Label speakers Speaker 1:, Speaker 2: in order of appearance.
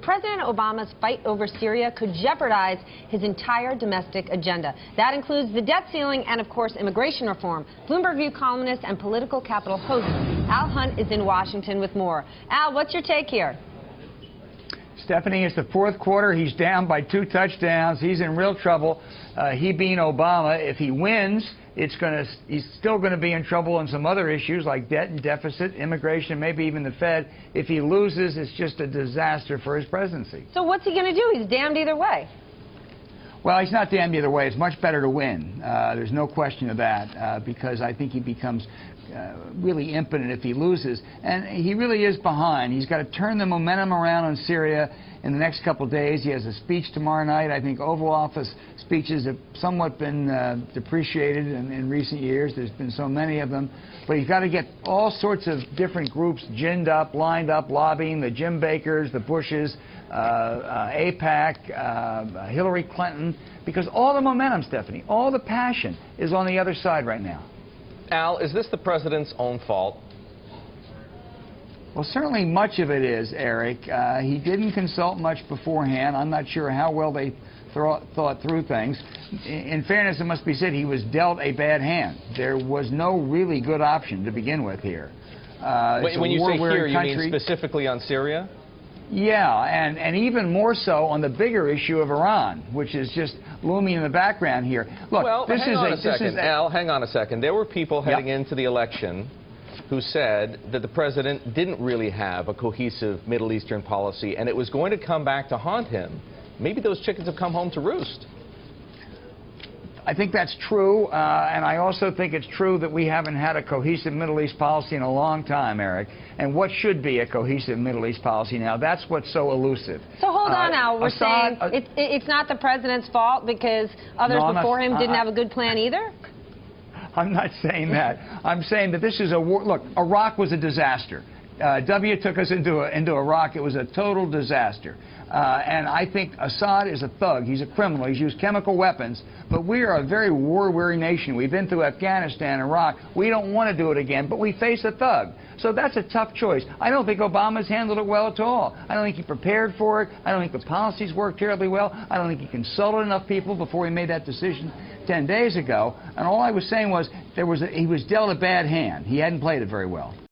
Speaker 1: President Obama's fight over Syria could jeopardize his entire domestic agenda. That includes the debt ceiling and, of course, immigration reform. Bloomberg View columnist and political capital host Al Hunt is in Washington with more. Al, what's your take here?
Speaker 2: Stephanie, it's the fourth quarter. He's down by 2 touchdowns. He's in real trouble. He being Obama, if he wins, he's still going to be in trouble on some other issues like debt and deficit, immigration, maybe even the Fed. If he loses, it's just a disaster for his presidency.
Speaker 1: So what's he going to do? He's damned either way.
Speaker 2: Well, he's not damned either way. It's much better to win. There's no question of that, because I think he becomes really impotent if he loses. And he really is behind. He's got to turn the momentum around on Syria in the next couple of days. He has a speech tomorrow night. I think Oval Office speeches have somewhat been depreciated in recent years. There's been so many of them. But he's got to get all sorts of different groups ginned up, lined up, lobbying, the Jim Bakers, the Bushes, AIPAC, Hillary Clinton, because all the momentum, Stephanie, all the passion is on the other side right now.
Speaker 3: Al, is this the president's own fault?
Speaker 2: Well, certainly much of it is, Eric. He didn't consult much beforehand. I'm not sure how well they thought through things. In fairness, it must be said he was dealt a bad hand. There was no really good option to begin with here.
Speaker 3: When you say here, you mean specifically on Syria?
Speaker 2: Yeah, and even more so on the bigger issue of Iran, which is just looming in the background here. Look,
Speaker 3: well, hang on a second, Al, hang on a second. There were people heading into the election who said that the president didn't really have a cohesive Middle Eastern policy, and it was going to come back to haunt him. Maybe those chickens have come home to roost.
Speaker 2: I think that's true, and I also think it's true that we haven't had a cohesive Middle East policy in a long time, Eric. And what should be a cohesive Middle East policy now? That's what's so elusive.
Speaker 1: So hold on now. We're saying it's not the president's fault because others before him didn't have a good plan either?
Speaker 2: I'm not saying that. I'm saying that this is a war. Look, Iraq was a disaster. W took us into Iraq. It was a total disaster. And I think Assad is a thug. He's a criminal. He's used chemical weapons. But we are a very war-weary nation. We've been through Afghanistan, Iraq. We don't want to do it again, but we face a thug. So that's a tough choice. I don't think Obama's handled it well at all. I don't think he prepared for it. I don't think the policies worked terribly well. I don't think he consulted enough people before he made that decision 10 days ago. And all I was saying was he was dealt a bad hand. He hadn't played it very well.